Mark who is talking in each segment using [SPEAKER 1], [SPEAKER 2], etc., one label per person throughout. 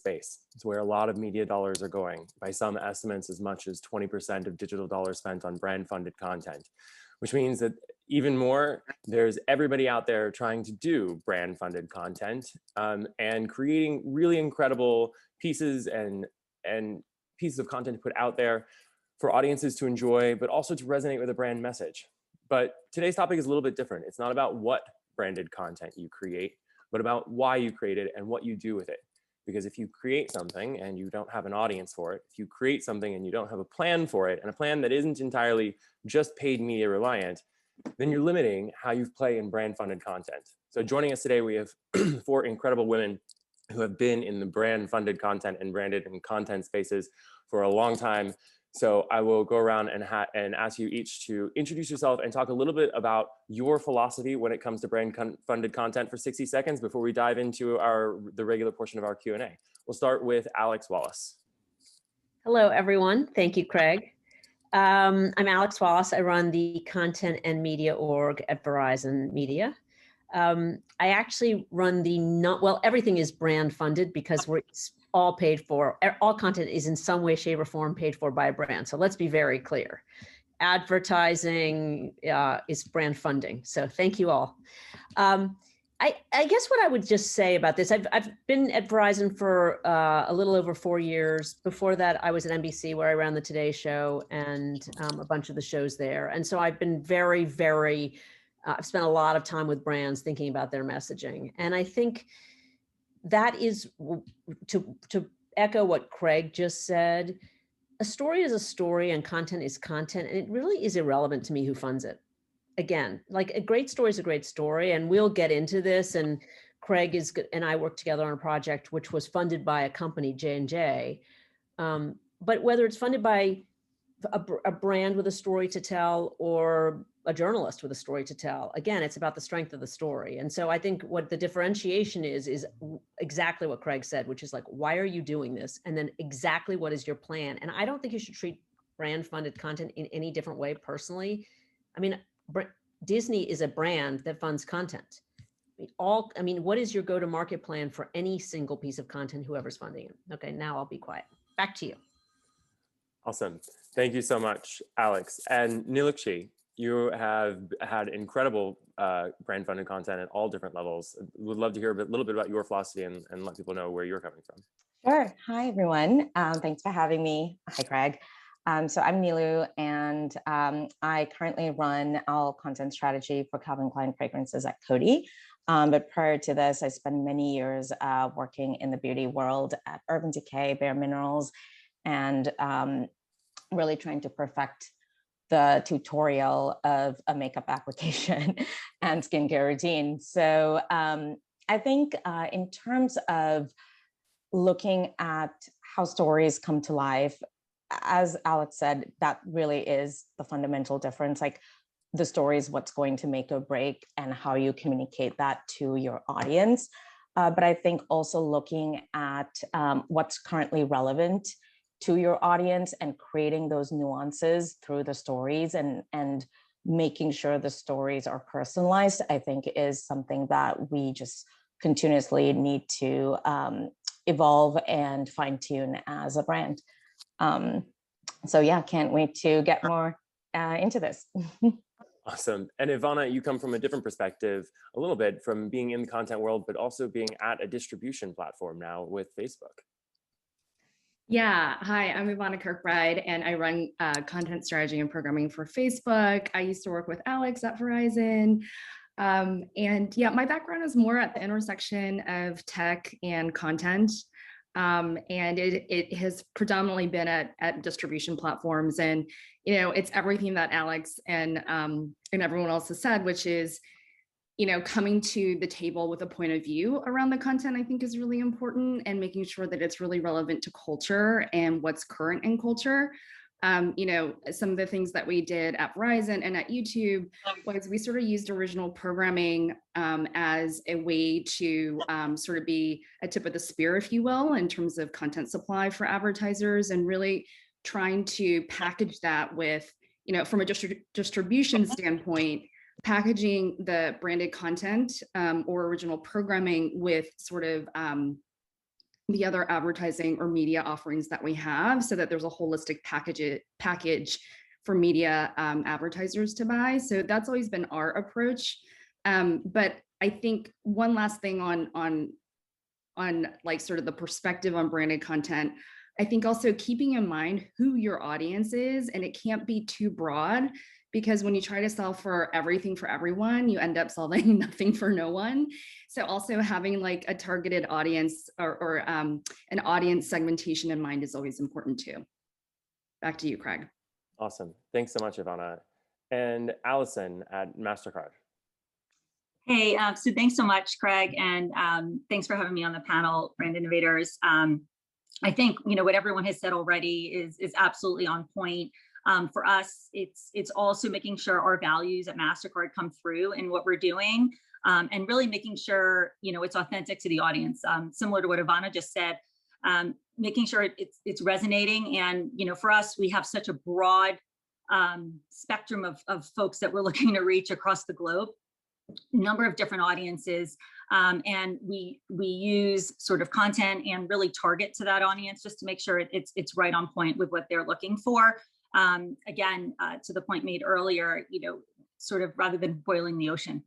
[SPEAKER 1] space. It's where a lot of media dollars are going. By some estimates, as much as 20% of digital dollars spent on brand funded content, which means that even more, there's everybody out there trying to do brand funded content and creating really incredible pieces and pieces of content to put out there for audiences to enjoy, but also to resonate with a brand message. But today's topic is a little bit different. It's not about what branded content you create, but about why you create it and what you do with it. Because if you create something and you don't have an audience for it, if you create something and you don't have a plan for it, and a plan that isn't entirely just paid media reliant, then you're limiting how you play in brand funded content. So joining us today, we have 4 incredible women who have been in the brand funded content and branded and content spaces for a long time. So I will go around and ask you each to introduce yourself and talk a little bit about your philosophy when it comes to brand funded content for 60 seconds before we dive into the regular portion of our Q&A. We'll start with Alex Wallace.
[SPEAKER 2] Hello, everyone. Thank you, Craig. I'm Alex Wallace. I run the content and media org at Verizon Media. I actually run everything is brand funded because it's all paid for. All content is in some way, shape, or form paid for by a brand. So let's be very clear. Advertising is brand funding. So thank you all. I guess what I would just say about this, I've been at Verizon for a little over 4 years. Before that, I was at NBC where I ran the Today Show and a bunch of the shows there. And so I've been I've spent a lot of time with brands thinking about their messaging. And I think that is, to echo what Craig just said, a story is a story and content is content. And it really is irrelevant to me who funds it. Again, like a great story is a great story, and we'll get into this. And Craig and I worked together on a project which was funded by a company, J&J. But whether it's funded by a brand with a story to tell or a journalist with a story to tell, again, it's about the strength of the story. And so I think what the differentiation is exactly what Craig said, which is like, why are you doing this? And then exactly what is your plan? And I don't think you should treat brand funded content in any different way personally. I mean, Disney is a brand that funds content. What is your go-to-market plan for any single piece of content, whoever's funding it? Okay, now I'll be quiet. Back to you.
[SPEAKER 1] Awesome. Thank you so much, Alex. And Nilukshi, you have had incredible brand funded content at all different levels. Would love to hear a little bit about your philosophy and let people know where you're coming from.
[SPEAKER 3] Sure. Hi, everyone. Thanks for having me. Hi, Craig. So I'm Nilu, and I currently run our content strategy for Calvin Klein fragrances at Coty. But prior to this, I spent many years working in the beauty world at Urban Decay, Bare Minerals, and really trying to perfect the tutorial of a makeup application and skincare routine. So I think in terms of looking at how stories come to life, as Alex said, that really is the fundamental difference. Like, the story is what's going to make or break and how you communicate that to your audience. But I think also looking at what's currently relevant to your audience and creating those nuances through the stories and making sure the stories are personalized, I think is something that we just continuously need to evolve and fine tune as a brand. So yeah, can't wait to get more into this.
[SPEAKER 1] Awesome. And Ivana, you come from a different perspective, a little bit from being in the content world, but also being at a distribution platform now with Facebook.
[SPEAKER 4] Yeah, hi, I'm Ivana Kirkbride, and I run content strategy and programming for Facebook. I used to work with Alex at Verizon. And yeah, my background is more at the intersection of tech and content. And it has predominantly been at distribution platforms. And, it's everything that Alex and everyone else has said, which is, coming to the table with a point of view around the content, I think is really important, and making sure that it's really relevant to culture and what's current in culture. Some of the things that we did at Verizon and at YouTube was we sort of used original programming as a way to sort of be a tip of the spear, if you will, in terms of content supply for advertisers, and really trying to package that with, from a distribution standpoint, packaging the branded content or original programming with sort of the other advertising or media offerings that we have, so that there's a holistic package for media advertisers to buy. So that's always been our approach. But I think one last thing on like sort of the perspective on branded content, I think also keeping in mind who your audience is, and it can't be too broad, because when you try to sell for everything for everyone, you end up solving nothing for no one. So also having like a targeted audience or an audience segmentation in mind is always important too. Back to you, Craig.
[SPEAKER 1] Awesome. Thanks so much, Ivana. And Allison at MasterCard.
[SPEAKER 5] Hey, so thanks so much, Craig, and thanks for having me on the panel, Brand Innovators. I think what everyone has said already is absolutely on point. For us, it's also making sure our values at MasterCard come through in what we're doing, and really making sure it's authentic to the audience. Similar to what Ivana just said, making sure it's resonating. And for us, we have such a broad spectrum of folks that we're looking to reach across the globe, number of different audiences, and we use sort of content and really target to that audience just to make sure it's right on point with what they're looking for. Again, to the point made earlier, sort of rather than boiling the ocean.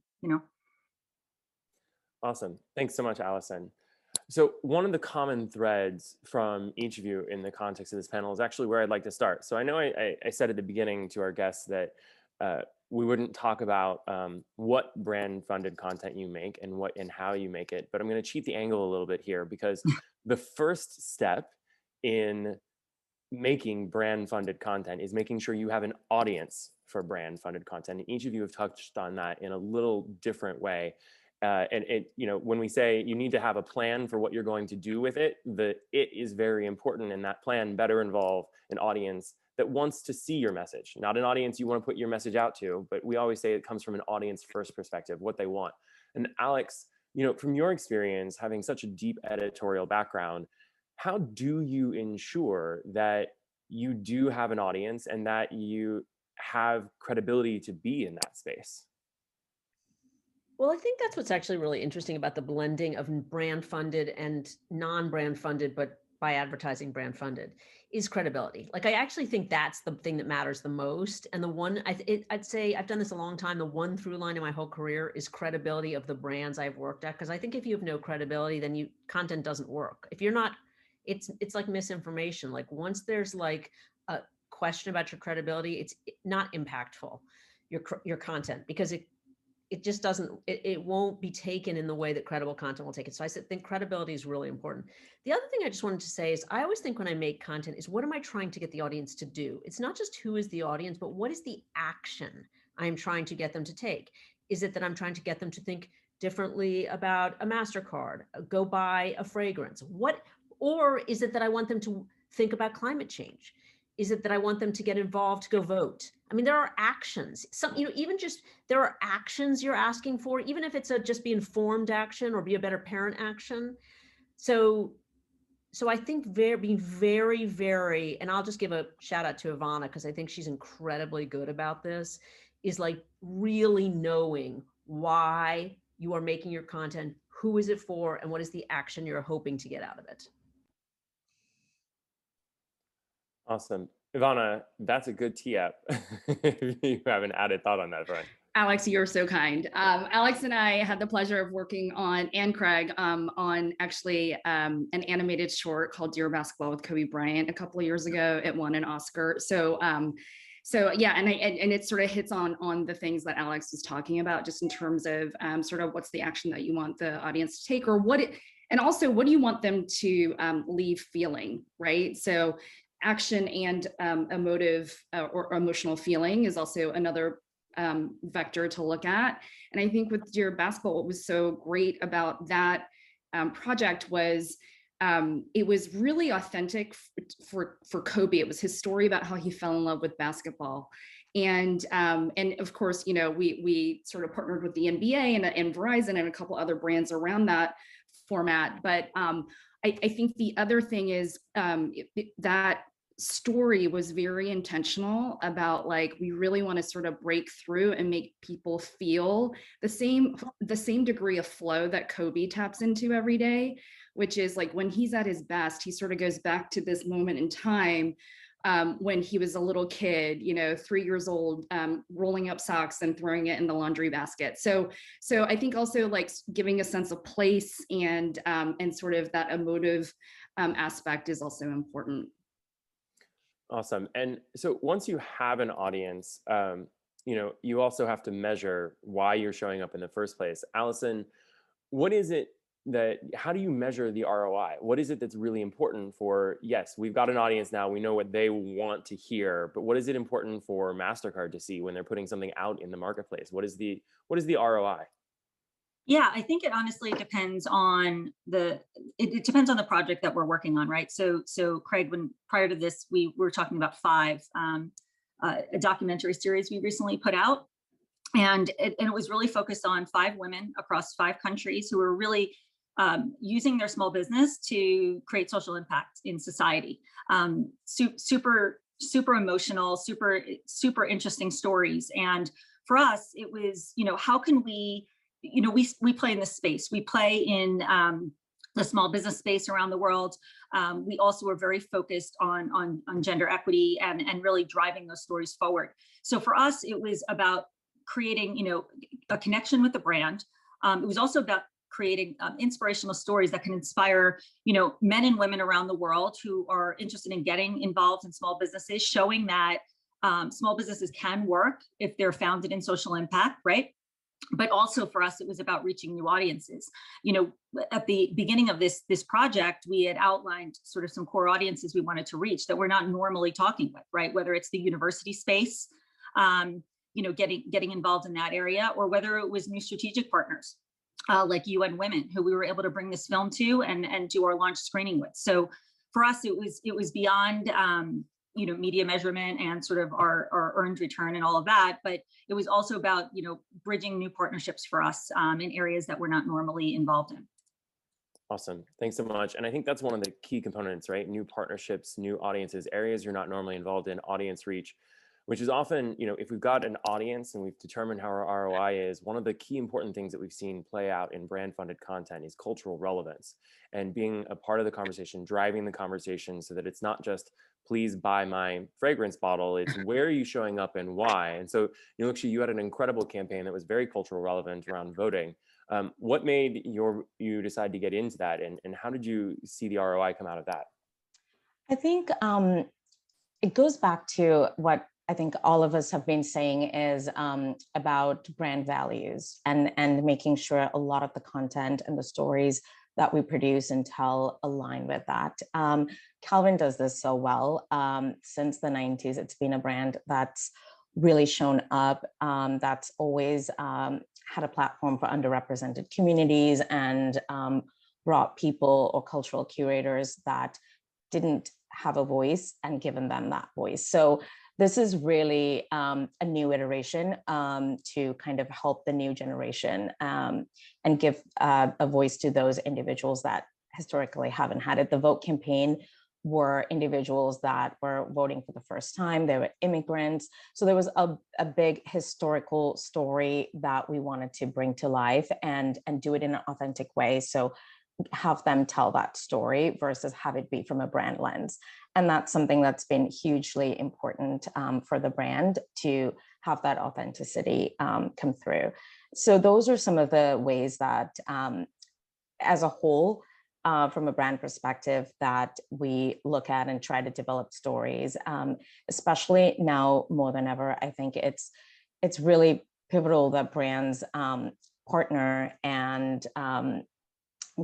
[SPEAKER 5] Awesome.
[SPEAKER 1] Thanks so much, Allison. So one of the common threads from each of you in the context of this panel is actually where I'd like to start. So I know I said at the beginning to our guests that we wouldn't talk about what brand funded content you make and how you make it, but I'm going to cheat the angle a little bit here, because the first step in making brand funded content is making sure you have an audience for brand funded content. And each of you have touched on that in a little different way. And when we say you need to have a plan for what you're going to do with it, it is very important, and that plan better involve an audience that wants to see your message, not an audience you want to put your message out to, but we always say it comes from an audience first perspective, what they want. And Alex, from your experience, having such a deep editorial background, how do you ensure that you do have an audience and that you have credibility to be in that space?
[SPEAKER 2] Well, I think that's what's actually really interesting about the blending of brand funded and non-brand funded, but by advertising brand funded, is credibility. Like, I actually think that's the thing that matters the most. And the one, I'd say, I've done this a long time, the one through line in my whole career is credibility of the brands I've worked at. Because I think if you have no credibility, then content doesn't work. If you're not, it's like misinformation. Like, once there's like a question about your credibility, it's not impactful, your content, because it just doesn't, it won't be taken in the way that credible content will take it. So I think credibility is really important. The other thing I just wanted to say is, I always think when I make content is, what am I trying to get the audience to do? It's not just who is the audience, but what is the action I'm trying to get them to take? Is it that I'm trying to get them to think differently about a MasterCard, go buy a fragrance? Or is it that I want them to think about climate change? Is it that I want them to get involved, to go vote? I mean, there are actions. Even just there are actions you're asking for, even if it's just be informed action or be a better parent action. So I think being very, very, and I'll just give a shout out to Ivana, because I think she's incredibly good about this, is like really knowing why you are making your content, who is it for, and what is the action you're hoping to get out of it.
[SPEAKER 1] Awesome. Ivana, that's a good tee up. You have an added thought on that, Brian.
[SPEAKER 4] Alex, you're so kind. Alex and I had the pleasure of working on, and Craig, on actually an animated short called Dear Basketball with Kobe Bryant a couple of years ago. It won an Oscar. So yeah, and it sort of hits on the things that Alex was talking about, just in terms of sort of what's the action that you want the audience to take, or and also what do you want them to leave feeling, right? So action and emotive or emotional feeling is also another vector to look at. And I think with Dear Basketball, what was so great about that project was it was really authentic for Kobe. It was his story about how he fell in love with basketball. And of course, we sort of partnered with the NBA and Verizon and a couple other brands around that format. But I think the other thing is that story was very intentional about, like, we really want to sort of break through and make people feel the same degree of flow that Kobe taps into every day. which is like when he's at his best, he sort of goes back to this moment in time when he was a little kid, 3 years old, rolling up socks and throwing it in the laundry basket. So I think also like giving a sense of place and sort of that emotive aspect is also important.
[SPEAKER 1] Awesome. And so once you have an audience, you also have to measure why you're showing up in the first place. Allison, what is it how do you measure the ROI? What is it that's really important for, yes, we've got an audience now, we know what they want to hear, but what is it important for MasterCard to see when they're putting something out in the marketplace? What is the ROI?
[SPEAKER 5] Yeah, I think it honestly depends on it depends on the project that we're working on, right? So Craig, when prior to this, we were talking about Five, a documentary series we recently put out. And it was really focused on 5 women across 5 countries who were really using their small business to create social impact in society. Super emotional, super interesting stories. And for us, it was, how can we play in this space. We play in the small business space around the world. We also are very focused on gender equity and really driving those stories forward. So for us, it was about creating, a connection with the brand. It was also about creating inspirational stories that can inspire, men and women around the world who are interested in getting involved in small businesses, showing that small businesses can work if they're founded in social impact, right? But also for us, it was about reaching new audiences. At the beginning of this project, we had outlined sort of some core audiences we wanted to reach that we're not normally talking with, right? Whether it's the university space, getting involved in that area, or whether it was new strategic partners like UN Women, who we were able to bring this film to and do our launch screening with. So for us, it was beyond media measurement and sort of our earned return and all of that, but it was also about bridging new partnerships for us in areas that we're not normally involved in.
[SPEAKER 1] Awesome. Thanks so much. And I think that's one of the key components, right? New partnerships, new audiences, areas you're not normally involved in, audience reach, which is often, if we've got an audience and we've determined how our ROI is, one of the key important things that we've seen play out in brand funded content is cultural relevance and being a part of the conversation, driving the conversation so that it's not just, please buy my fragrance bottle, it's where are you showing up and why? And so, Nilukshi, you had an incredible campaign that was very cultural relevant around voting. What made you decide to get into that, and how did you see the ROI come out of that?
[SPEAKER 3] I think it goes back to what I think all of us have been saying is about brand values and making sure a lot of the content and the stories that we produce and tell align with that. Calvin does this so well. Since the 90s, it's been a brand that's really shown up, that's always had a platform for underrepresented communities and brought people or cultural curators that didn't have a voice and given them that voice. So this is really a new iteration to kind of help the new generation and give a voice to those individuals that historically haven't had it. The Vote campaign were individuals that were voting for the first time. They were immigrants. So there was a big historical story that we wanted to bring to life and do it in an authentic way. So have them tell that story versus have it be from a brand lens. And that's something that's been hugely important for the brand to have that authenticity come through. So those are some of the ways that as a whole, from a brand perspective, that we look at and try to develop stories, especially now more than ever. I think it's really pivotal that brands partner and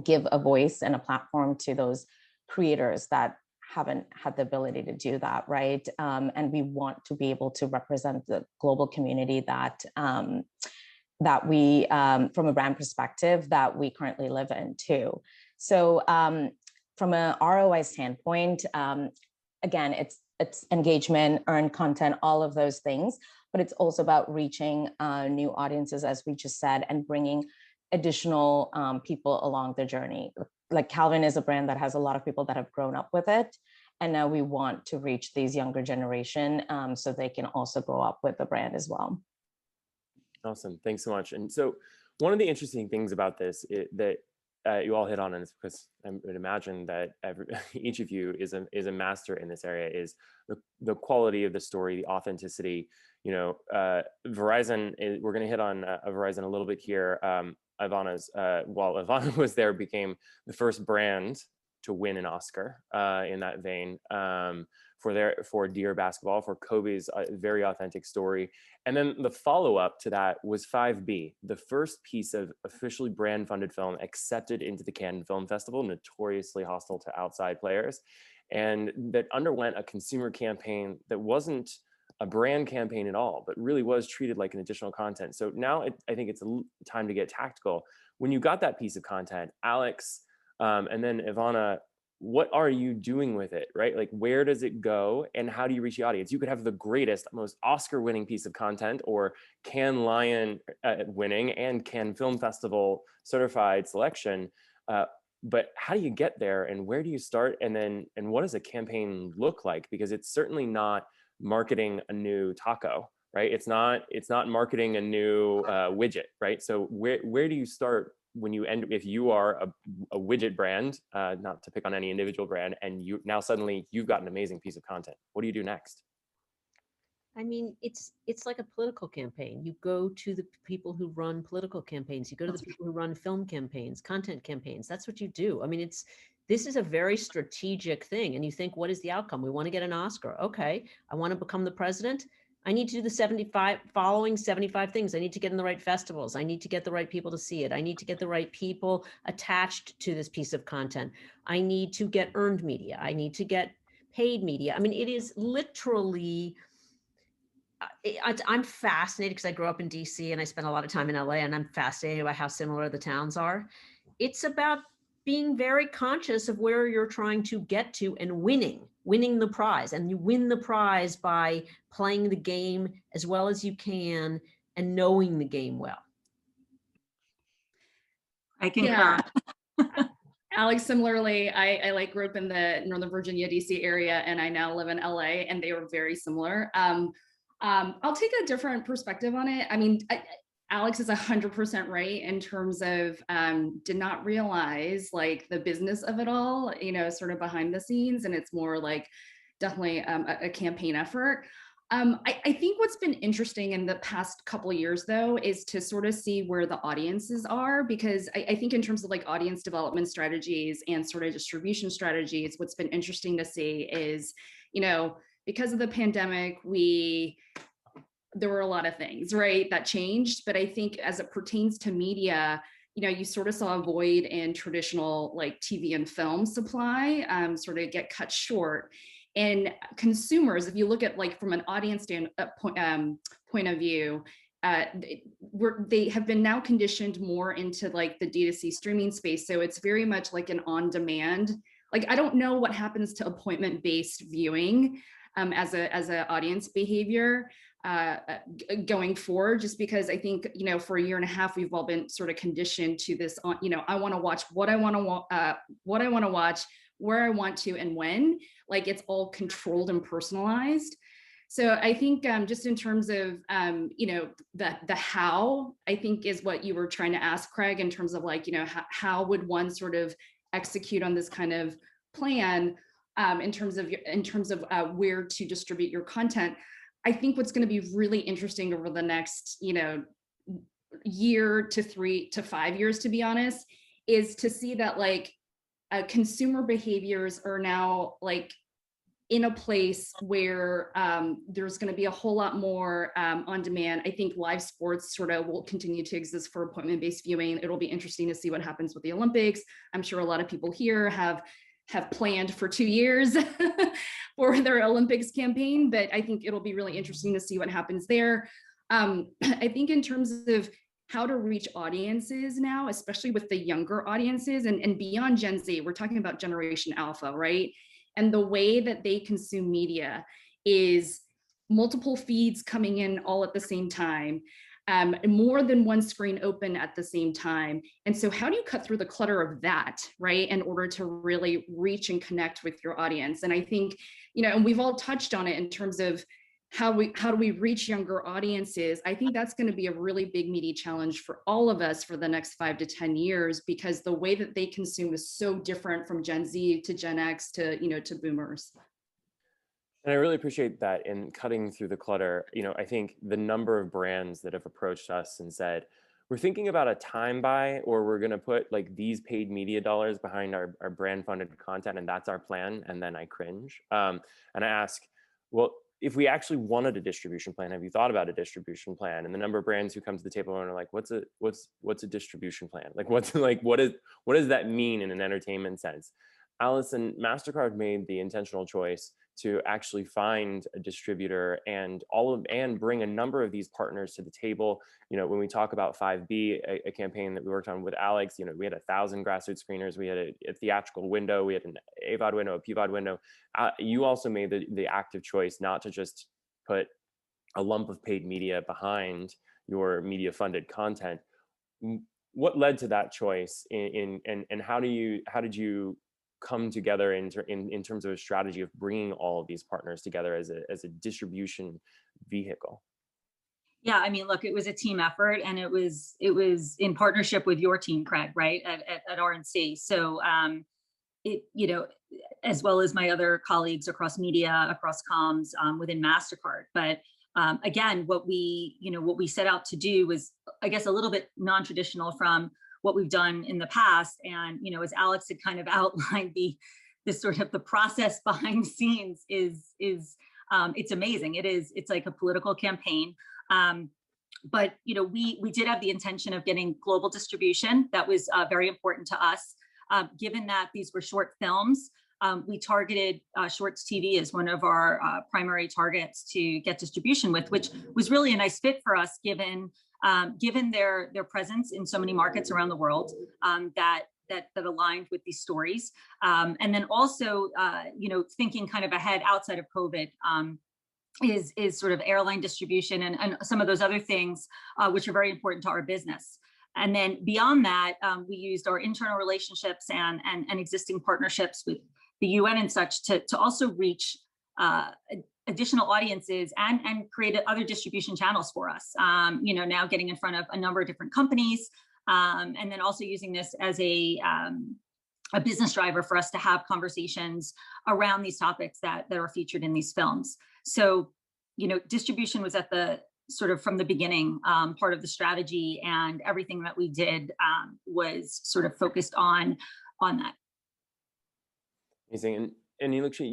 [SPEAKER 3] give a voice and a platform to those creators that haven't had the ability to do that, right? And we want to be able to represent the global community that we, from a brand perspective, that we currently live in too. So from an ROI standpoint, again, it's engagement, earned content, all of those things, but it's also about reaching new audiences, as we just said, and bringing additional people along the journey. Like Calvin is a brand that has a lot of people that have grown up with it. And now we want to reach these younger generation so they can also grow up with the brand as well.
[SPEAKER 1] Awesome. Thanks so much. And so one of the interesting things about this that you all hit on, and it's because I would imagine that each of you is a master in this area, is the quality of the story, the authenticity. You know, Verizon, we're going to hit on Verizon a little bit here. Ivana's, while Ivana was there, became the first brand to win an Oscar in that vein, for Dear Basketball, for Kobe's very authentic story. And then the follow-up to that was 5B, the first piece of officially brand-funded film accepted into the Cannes Film Festival, notoriously hostile to outside players, and that underwent a consumer campaign that wasn't a brand campaign at all, but really was treated like an additional content. So now I think it's time to get tactical. When you got that piece of content, Alex, and then Ivana, what are you doing with it, right? Like, where does it go and how do you reach the audience? You could have the greatest, most Oscar-winning piece of content, or Cannes Lion winning and Cannes Film Festival certified selection, but how do you get there, and where do you start? And what does a campaign look like? Because it's certainly not marketing a new taco, right? It's not marketing a new widget, right? So where do you start when you end, if you are a widget brand, not to pick on any individual brand, and you now suddenly you've got an amazing piece of content? What do you do next?
[SPEAKER 2] I mean, it's like a political campaign. You go to the people who run political campaigns. You go to the people who run film campaigns, content campaigns. That's what you do. I mean, this is a very strategic thing. And you think, what is the outcome? We want to get an Oscar. Okay, I want to become the president. I need to do the following 75 things. I need to get in the right festivals. I need to get the right people to see it. I need to get the right people attached to this piece of content. I need to get earned media. I need to get paid media. I mean, it is literally, I'm fascinated because I grew up in DC and I spent a lot of time in LA, and I'm fascinated by how similar the towns are. It's about being very conscious of where you're trying to get to and winning the prize. And you win the prize by playing the game as well as you can and knowing the game well.
[SPEAKER 5] I concur.
[SPEAKER 4] Yeah. Alex, similarly, I like grew up in the Northern Virginia, DC area, and I now live in LA, and they were very similar. I'll take a different perspective on it. I mean, Alex is 100% right in terms of did not realize like the business of it all, you know, sort of behind the scenes. And it's more like definitely a campaign effort. I think what's been interesting in the past couple of years, though, is to sort of see where the audiences are, because I think in terms of like audience development strategies and sort of distribution strategies, what's been interesting to see is, you know, because of the pandemic, there were a lot of things, right, that changed. But I think as it pertains to media, you know, you sort of saw a void in traditional like TV and film supply sort of get cut short. And consumers, if you look at like from an audience point of view, they have been now conditioned more into like the D2C streaming space. So it's very much like an on-demand. Like, I don't know what happens to appointment-based viewing as a audience behavior going forward, just because I think, you know, for a year and a half, we've all been sort of conditioned to this, you know, I want to watch what I want to watch, where I want to, and when. Like, it's all controlled and personalized. So I think just in terms of, you know, the how, I think is what you were trying to ask, Craig, in terms of like, you know, how would one sort of execute on this kind of plan in terms of where to distribute your content. I think what's going to be really interesting over the next, you know, year to 3 to 5 years, to be honest, is to see that like consumer behaviors are now like in a place where there's going to be a whole lot more on demand. I think live sports sort of will continue to exist for appointment-based viewing. It'll be interesting to see what happens with the Olympics. I'm sure a lot of people here have planned for 2 years for their Olympics campaign, but I think it'll be really interesting to see what happens there. I think in terms of how to reach audiences now, especially with the younger audiences and beyond Gen Z, we're talking about Generation Alpha, right? And the way that they consume media is multiple feeds coming in all at the same time, more than one screen open at the same time. And so how do you cut through the clutter of that, right, in order to really reach and connect with your audience? And I think, you know, and we've all touched on it in terms of how do we reach younger audiences? I think that's going to be a really big media challenge for all of us for the next 5 to 10 years, because the way that they consume is so different from Gen Z to Gen X to, to boomers.
[SPEAKER 1] And I really appreciate that in cutting through the clutter. I think the number of brands that have approached us and said, we're thinking about a time buy, or we're going to put like these paid media dollars behind our brand funded content, and that's our plan. And then I cringe. And I ask, well, if we actually wanted a distribution plan, have you thought about a distribution plan? And the number of brands who come to the table and are like, what's a distribution plan? Like, what does that mean in an entertainment sense? Alice and MasterCard made the intentional choice to actually find a distributor and bring a number of these partners to the table. When we talk about 5B, a campaign that we worked on with Alex, we had 1,000 grassroots screeners, we had a theatrical window, we had an AVOD window, a PVOD window. You also made the active choice not to just put a lump of paid media behind your media funded content. What led to that choice, and how did you come together in terms of a strategy of bringing all of these partners together as a distribution vehicle?
[SPEAKER 5] Yeah, I mean, look, it was a team effort, and it was in partnership with your team, Craig, right, at R&C. So, as well as my other colleagues across media, across comms, within MasterCard. But again, what we set out to do was, I guess, a little bit non-traditional from what we've done in the past. And, as Alex had kind of outlined, this sort of the process behind the scenes is it's amazing. It's like a political campaign. But, we did have the intention of getting global distribution. That was very important to us. Given that these were short films, we targeted Shorts TV as one of our primary targets to get distribution with, which was really a nice fit for us, given their presence in so many markets around the world that aligned with these stories. And then also, thinking kind of ahead outside of COVID, is sort of airline distribution and some of those other things, which are very important to our business. And then beyond that, we used our internal relationships and existing partnerships with the UN and such to also reach additional audiences and create other distribution channels for us. Now getting in front of a number of different companies, and then also using this as a business driver for us to have conversations around these topics that are featured in these films. So, distribution was at the sort of from the beginning part of the strategy, and everything that we did was sort of focused on that.
[SPEAKER 1] Amazing. And Nilukshi,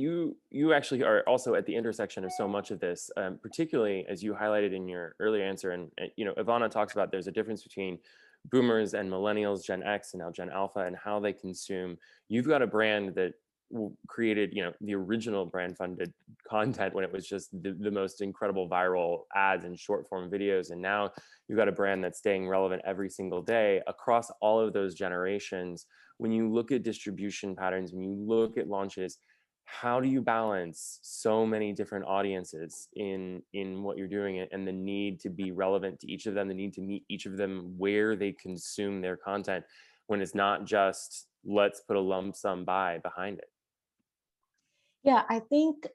[SPEAKER 1] you actually are also at the intersection of so much of this, particularly as you highlighted in your earlier answer. And Ivana talks about there's a difference between boomers and millennials, Gen X, and now Gen Alpha, and how they consume. You've got a brand that created, the original brand funded content when it was just the most incredible viral ads and short form videos. And now you've got a brand that's staying relevant every single day across all of those generations. When you look at distribution patterns, when you look at launches, how do you balance so many different audiences in what you're doing, and the need to be relevant to each of them, the need to meet each of them where they consume their content, when it's not just let's put a lump sum buy behind it?
[SPEAKER 3] Yeah, I think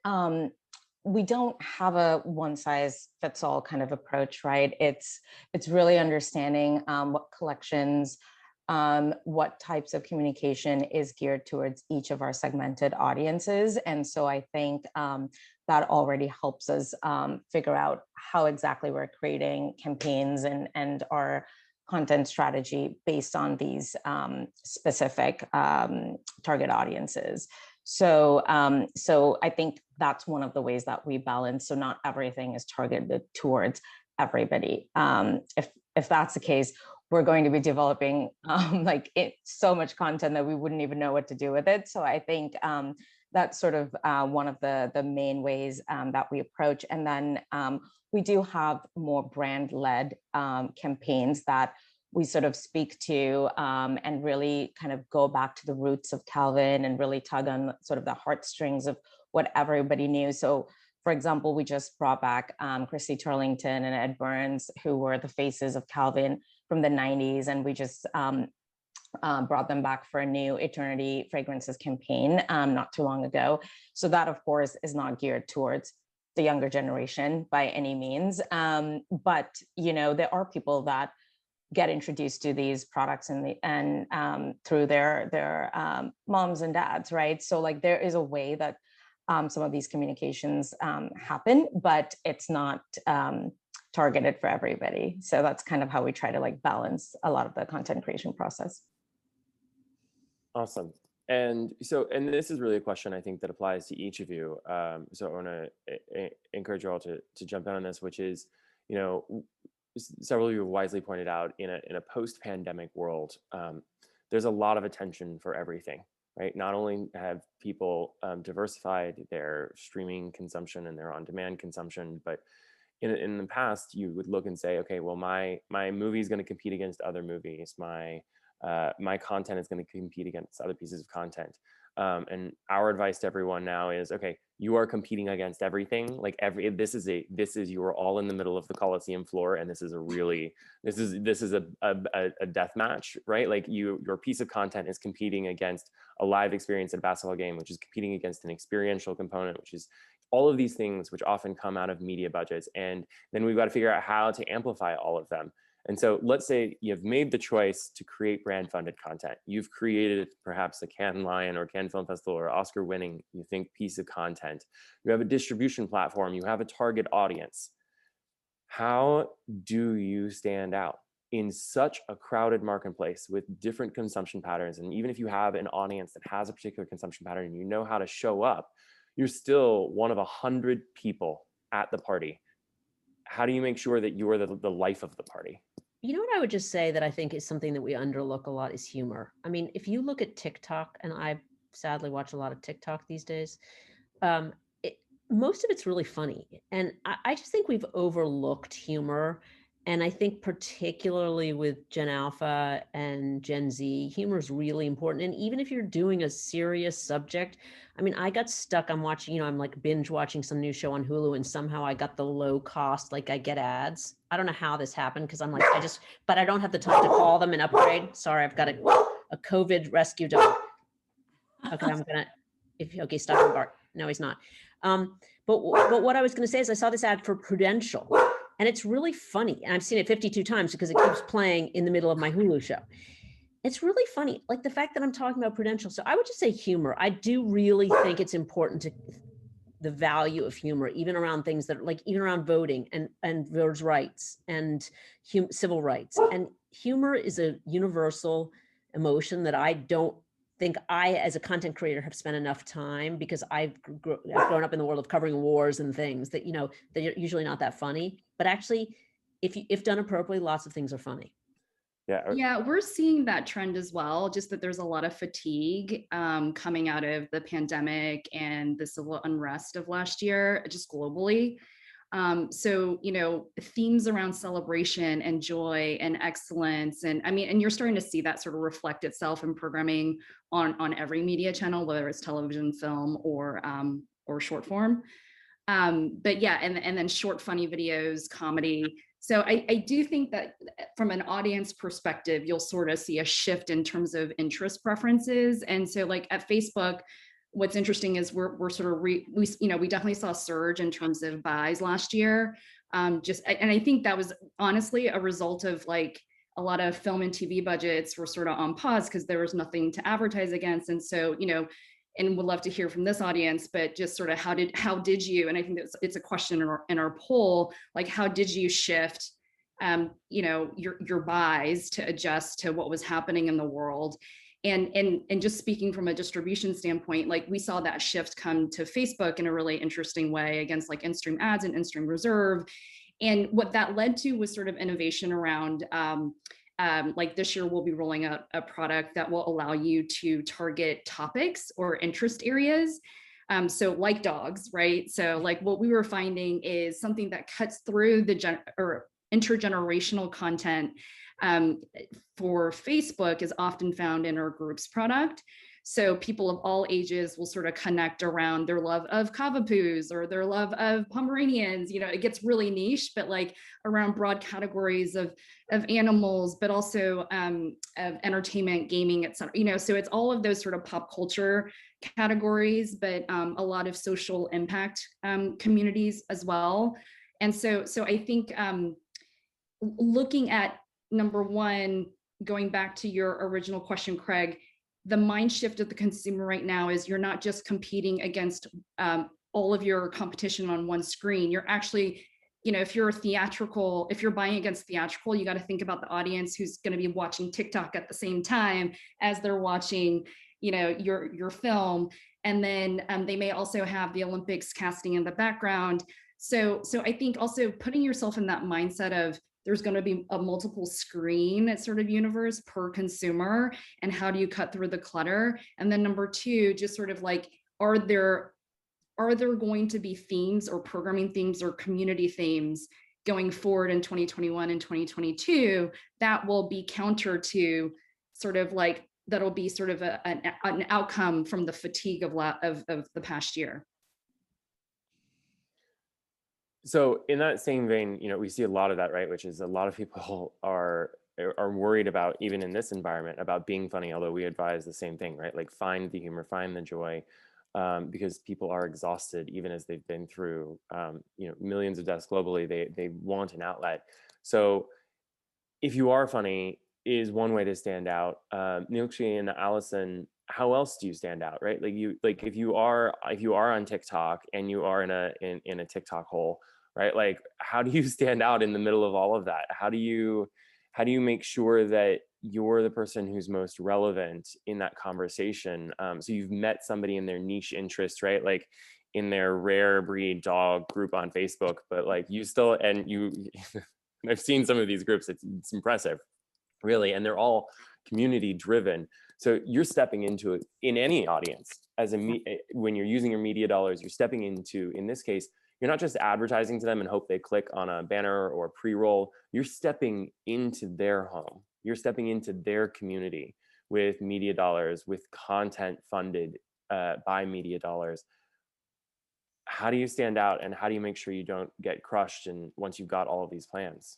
[SPEAKER 3] we don't have a one size fits all kind of approach, right? It's really understanding what collections, what types of communication is geared towards each of our segmented audiences. And so I think that already helps us figure out how exactly we're creating campaigns and our content strategy based on these specific target audiences. So I think that's one of the ways that we balance. So not everything is targeted towards everybody. If that's the case, we're going to be developing so much content that we wouldn't even know what to do with it. So I think that's sort of one of the main ways that we approach. And then we do have more brand-led campaigns that we sort of speak to and really kind of go back to the roots of Calvin and really tug on sort of the heartstrings of what everybody knew. So for example, we just brought back Chrissy Turlington and Ed Burns, who were the faces of Calvin from the 90s. And we just brought them back for a new Eternity Fragrances campaign not too long ago. So that, of course, is not geared towards the younger generation by any means. But, you know, there are people that get introduced to these products through their moms and dads, right? So like there is a way that some of these communications happen, but it's not targeted for everybody. So that's kind of how we try to like balance a lot of the content creation process.
[SPEAKER 1] Awesome. And so, and this is really a question I think that applies to each of you. So I want to encourage you all to jump in on this, which is, you know, several of you have wisely pointed out in a post-pandemic world, there's a lot of attention for everything, right? Not only have people diversified their streaming consumption and their on-demand consumption, but in the past, you would look and say, okay, well, my movie is going to compete against other movies. My content is going to compete against other pieces of content. And our advice to everyone now is, okay, you are competing against everything. Like you are all in the middle of the Coliseum floor, and this is a death match, right? Like your piece of content is competing against a live experience at a basketball game, which is competing against an experiential component, which is all of these things which often come out of media budgets. And then we've got to figure out how to amplify all of them. And so let's say you've made the choice to create brand funded content. You've created perhaps a Cannes Lion or Cannes Film Festival or Oscar winning, you think, piece of content. You have a distribution platform, you have a target audience. How do you stand out in such a crowded marketplace with different consumption patterns? And even if you have an audience that has a particular consumption pattern and you know how to show up, you're still one of 100 people at the party. How do you make sure that you are the life of the party?
[SPEAKER 2] You know what I would just say that I think is something that we underlook a lot is humor. I mean, if you look at TikTok, and I sadly watch a lot of TikTok these days, most of it's really funny. And I just think we've overlooked humor. And I think particularly with Gen Alpha and Gen Z, humor is really important. And even if you're doing a serious subject, I mean, I got stuck on watching, you know, I'm like binge watching some new show on Hulu, and somehow I got the low cost, like I get ads. I don't know how this happened, because I'm like, but I don't have the time to call them and upgrade. Sorry, I've got a COVID rescue dog. Okay, okay, stop and bark. No, he's not. But what I was going to say is I saw this ad for Prudential, and it's really funny. And I've seen it 52 times because it keeps playing in the middle of my Hulu show. It's really funny, like the fact that I'm talking about Prudential. So I would just say humor. I do really think it's important to the value of humor, even around things that like, even around voting and voters' rights and civil rights. And humor is a universal emotion that I don't think I, as a content creator, have spent enough time, because I've grown up in the world of covering wars and things that, you know, they're usually not that funny, but actually, if done appropriately, lots of things are funny.
[SPEAKER 4] Yeah, we're seeing that trend as well, just that there's a lot of fatigue coming out of the pandemic and the civil unrest of last year, just globally. So, you know, themes around celebration and joy and excellence. And I mean, and you're starting to see that sort of reflect itself in programming on every media channel, whether it's television, film, or short form. But yeah, and then short, funny videos, comedy. So I do think that from an audience perspective, you'll sort of see a shift in terms of interest preferences. And so like at Facebook, what's interesting is we're sort of we definitely saw a surge in terms of buys last year. And I think that was honestly a result of like a lot of film and TV budgets were sort of on pause because there was nothing to advertise against. And so, you know, and would love to hear from this audience, but just sort of how did you, and I think it's a question in our poll, like how did you shift, you know, your buys to adjust to what was happening in the world? And just speaking from a distribution standpoint, like we saw that shift come to Facebook in a really interesting way against like in-stream ads and in-stream reserve. And what that led to was sort of innovation around, like this year, we'll be rolling out a product that will allow you to target topics or interest areas. So like dogs, right? So like what we were finding is something that cuts through the intergenerational content for Facebook is often found in our groups product. So people of all ages will sort of connect around their love of Cavapoos or their love of Pomeranians. You know, it gets really niche, but like around broad categories of animals, but also of entertainment, gaming, et cetera. You know, so it's all of those sort of pop culture categories, but a lot of social impact communities as well. And so I think looking at number one, going back to your original question, Craig, the mind shift of the consumer right now is you're not just competing against all of your competition on one screen. You're actually, you know, if you're buying against theatrical, you got to think about the audience who's going to be watching TikTok at the same time as they're watching, you know, your film. And then they may also have the Olympics casting in the background. So I think also putting yourself in that mindset of there's going to be a multiple screen sort of universe per consumer, and how do you cut through the clutter? And then number two, just sort of like, are there going to be themes or programming themes or community themes going forward in 2021 and 2022 that will be counter to sort of like, that'll be sort of an outcome from the fatigue of the past year?
[SPEAKER 1] So in that same vein, you know, we see a lot of that, right? Which is a lot of people are worried about, even in this environment, about being funny, although we advise the same thing, right? Like find the humor, find the joy, because people are exhausted, even as they've been through, you know, millions of deaths globally. They want an outlet. So if you are funny is one way to stand out. Nilukshi and Allison, how else do you stand out, right? Like if you are on TikTok and you are in a TikTok hole, right? Like how do you stand out in the middle of all of that? How do you make sure that you're the person who's most relevant in that conversation? So you've met somebody in their niche interest, right? Like in their rare breed dog group on Facebook, but like you still, and you, I've seen some of these groups, it's impressive, really, and they're all community driven. So you're stepping into it in any audience when you're using your media dollars, you're stepping into, in this case, you're not just advertising to them and hope they click on a banner or pre-roll. You're stepping into their home. You're stepping into their community with media dollars, with content funded by media dollars. How do you stand out, and how do you make sure you don't get crushed once you've got all of these plans?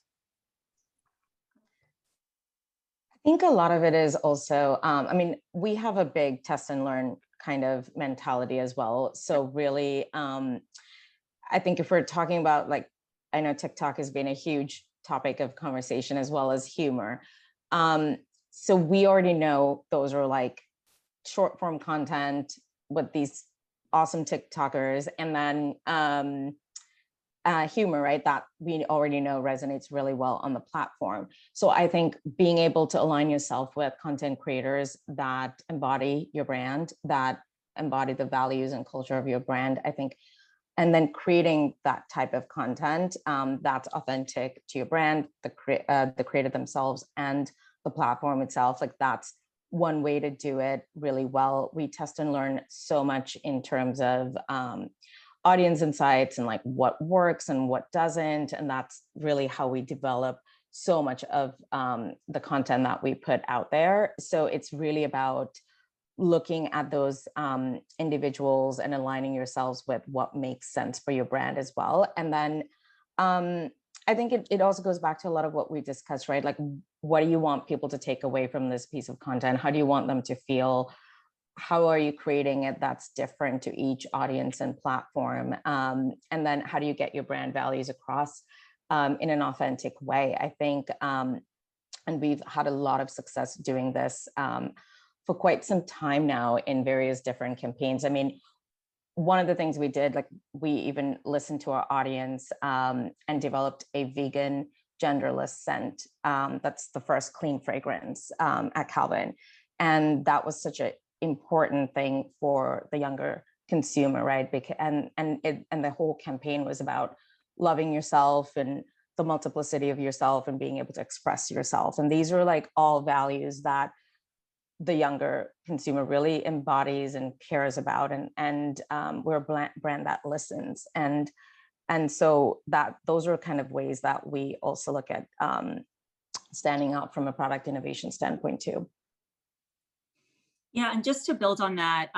[SPEAKER 3] I think a lot of it is also, I mean, we have a big test and learn kind of mentality as well. So really, I think if we're talking about, like, I know TikTok has been a huge topic of conversation as well as humor. So we already know those are like short form content with these awesome TikTokers, and then humor, right, that we already know resonates really well on the platform. So I think being able to align yourself with content creators that embody your brand, that embody the values and culture of your brand, I think, and then creating that type of content that's authentic to your brand, the creator themselves, and the platform itself. Like that's one way to do it really well. We test and learn so much in terms of audience insights and like what works and what doesn't. And that's really how we develop so much of the content that we put out there. So it's really about looking at those individuals and aligning yourselves with what makes sense for your brand as well. And then I think it also goes back to a lot of what we discussed, right? Like, what do you want people to take away from this piece of content? How do you want them to feel? How are you creating it that's different to each audience and platform? And then how do you get your brand values across in an authentic way? I think, and we've had a lot of success doing this for quite some time now in various different campaigns. I mean, one of the things we did, like we even listened to our audience and developed a vegan genderless scent. That's the first clean fragrance at Calvin. And that was such an important thing for the younger consumer, right? And the whole campaign was about loving yourself and the multiplicity of yourself and being able to express yourself. And these are like all values that the younger consumer really embodies and cares about, and we're a brand that listens, and so that those are kind of ways that we also look at standing out from a product innovation standpoint too.
[SPEAKER 5] Yeah, and just to build on that,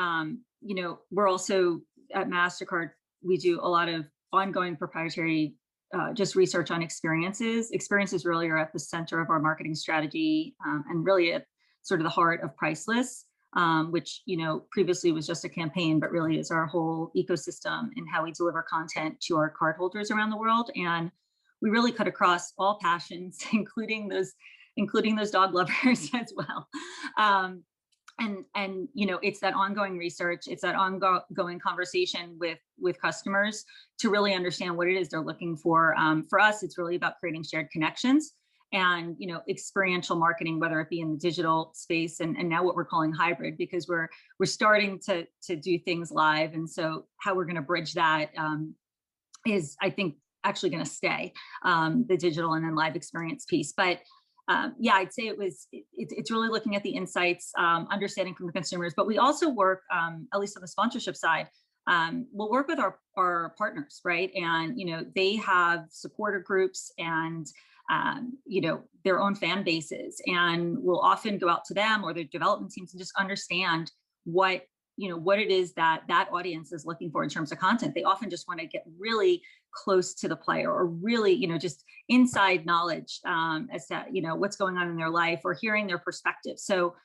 [SPEAKER 5] we're also at MasterCard, we do a lot of ongoing proprietary just research on experiences. Experiences really are at the center of our marketing strategy, and really at sort of the heart of Priceless, which previously was just a campaign, but really is our whole ecosystem in how we deliver content to our cardholders around the world. And we really cut across all passions, including those dog lovers as well. And it's that ongoing research, it's that ongoing conversation with customers to really understand what it is they're looking for. For us, it's really about creating shared connections and experiential marketing, whether it be in the digital space and now what we're calling hybrid, because we're starting to do things live. And so how we're going to bridge that is, I think, actually going to stay, the digital and then live experience piece. But I'd say it's really looking at the insights, understanding from the consumers, but we also work, at least on the sponsorship side, we'll work with our partners, right? And, they have supporter groups and, their own fan bases, and we'll often go out to them or their development teams and just understand what it is that audience is looking for in terms of content. They often just want to get really close to the player, or really, just inside knowledge as to, what's going on in their life, or hearing their perspective. So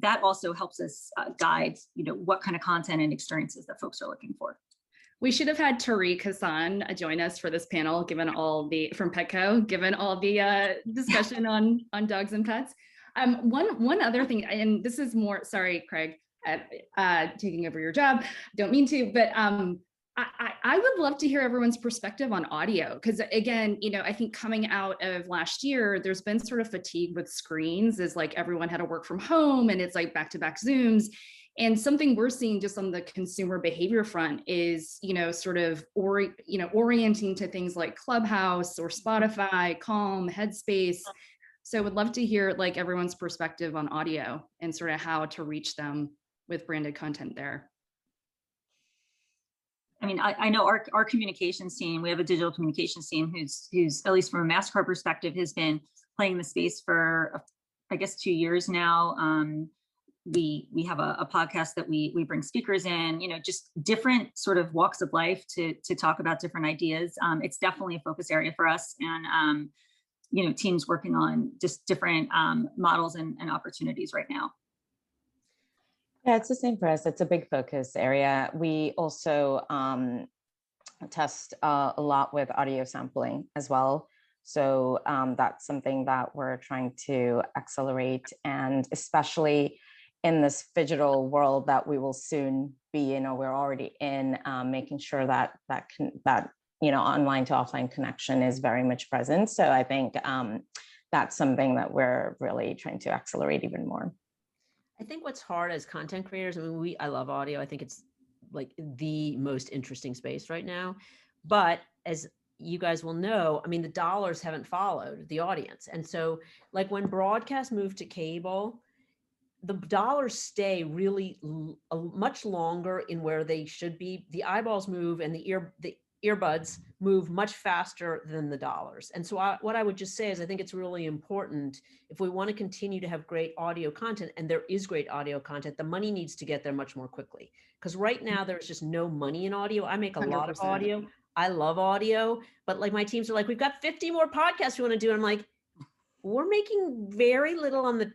[SPEAKER 5] that also helps us guide, what kind of content and experiences that folks are looking for.
[SPEAKER 4] We should have had Tariq Hassan join us for this panel, given all the from Petco, given all the discussion on dogs and pets. One other thing, and this is more, sorry, Craig, taking over your job, don't mean to, but I would love to hear everyone's perspective on audio, because again, I think coming out of last year, there's been sort of fatigue with screens, as like everyone had to work from home and it's like back-to-back Zooms. And something we're seeing just on the consumer behavior front is, sort of orienting to things like Clubhouse or Spotify, Calm, Headspace. So I would love to hear like everyone's perspective on audio and sort of how to reach them with branded content there.
[SPEAKER 5] I mean, I know our communications team, we have a digital communications team who's at least from a MasterCard perspective, has been playing the space for, I guess, 2 years now. We have a podcast that we bring speakers in, just different sort of walks of life to talk about different ideas. It's definitely a focus area for us, and teams working on just different models and opportunities right now.
[SPEAKER 3] Yeah, it's the same for us. It's a big focus area. We also test a lot with audio sampling as well. So that's something that we're trying to accelerate, and especially in this digital world that we will soon be in, or we're already in, making sure that online to offline connection is very much present. So I think that's something that we're really trying to accelerate even more.
[SPEAKER 2] I think what's hard as content creators, I love audio. I think it's like the most interesting space right now. But as you guys will know, the dollars haven't followed the audience. And so like when broadcast moved to cable, the dollars stay really much longer in where they should be. The eyeballs move and the earbuds move much faster than the dollars. And so what I would just say is I think it's really important, if we want to continue to have great audio content, and there is great audio content, the money needs to get there much more quickly. Because right now there's just no money in audio. I make a 100%. Lot of audio. I love audio, but like my teams are like, we've got 50 more podcasts we want to do. And I'm like, we're making very little on the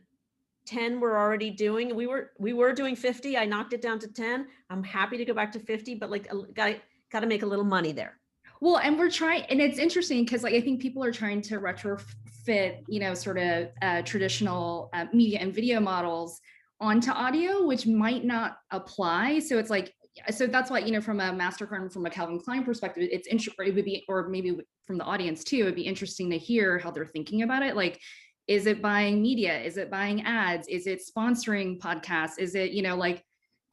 [SPEAKER 2] 10 we're already doing. We were doing 50. I knocked it down to 10. I'm happy to go back to 50, but like got to make a little money there.
[SPEAKER 4] Well, and we're trying, and it's interesting because like I think people are trying to retrofit, sort of traditional media and video models onto audio, which might not apply. So it's like, so that's why, from a MasterCard and from a Calvin Klein perspective, it's interesting. It would be, or maybe from the audience too, it'd be interesting to hear how they're thinking about it. Like, is it buying media? Is it buying ads? Is it sponsoring podcasts? Is it,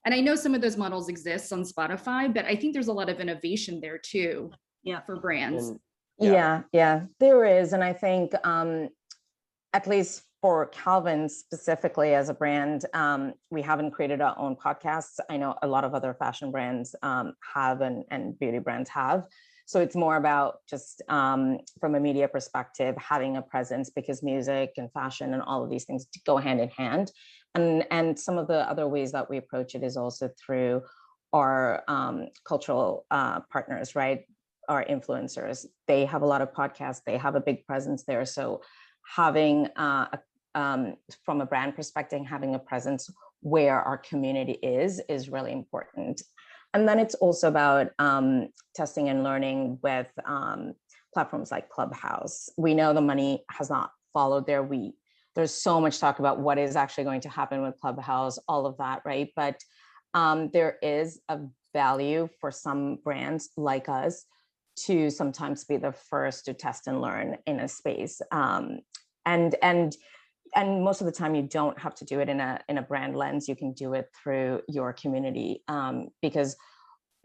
[SPEAKER 4] and I know some of those models exist on Spotify, but I think there's a lot of innovation there too. Yeah, for brands.
[SPEAKER 3] Yeah, there is. And I think at least for Calvin specifically as a brand, we haven't created our own podcasts. I know a lot of other fashion brands have and beauty brands have. So it's more about just from a media perspective, having a presence, because music and fashion and all of these things go hand in hand. And some of the other ways that we approach it is also through our cultural partners, right? Our influencers. They have a lot of podcasts. They have a big presence there. So having, from a brand perspective, having a presence where our community is really important. And then it's also about testing and learning with platforms like Clubhouse. We know the money has not followed there. There's so much talk about what is actually going to happen with Clubhouse, all of that, right? But there is a value for some brands like us to sometimes be the first to test and learn in a space. And most of the time you don't have to do it in a brand lens. You can do it through your community, because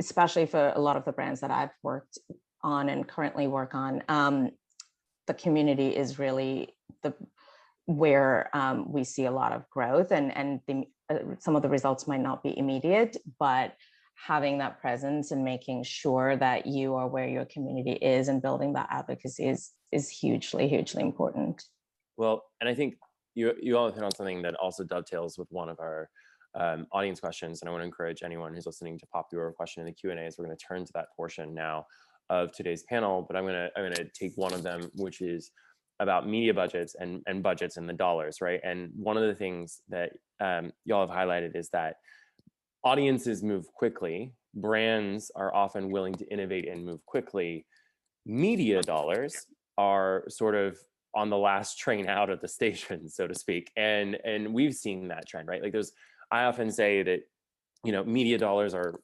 [SPEAKER 3] especially for a lot of the brands that I've worked on and currently work on, the community is really where we see a lot of growth, and some of the results might not be immediate, but having that presence and making sure that you are where your community is and building that advocacy is hugely, hugely important.
[SPEAKER 1] Well, and I think you all hit on something that also dovetails with one of our audience questions, and I want to encourage anyone who's listening to pop your question in the Q&A, as we're going to turn to that portion now of today's panel. But I'm going to take one of them, which is about media budgets and budgets and the dollars, right? And one of the things that y'all have highlighted is that audiences move quickly. Brands are often willing to innovate and move quickly. Media dollars are sort of on the last train out of the station, so to speak. And we've seen that trend, right? Like I often say that, media dollars are,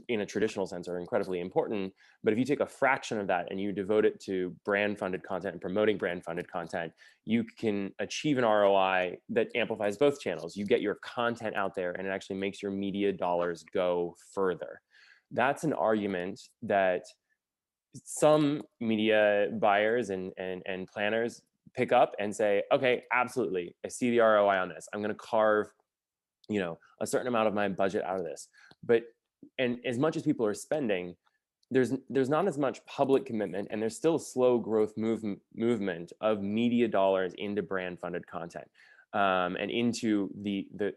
[SPEAKER 1] in a traditional sense, are incredibly important. But if you take a fraction of that and you devote it to brand funded content and promoting brand funded content, you can achieve an ROI that amplifies both channels. You get your content out there and it actually makes your media dollars go further. That's an argument that some media buyers and planners pick up and say, okay, absolutely, I see the ROI on this. I'm going to carve, a certain amount of my budget out of this. But, and as much as people are spending, there's not as much public commitment, and there's still slow growth movement of media dollars into brand funded content, and into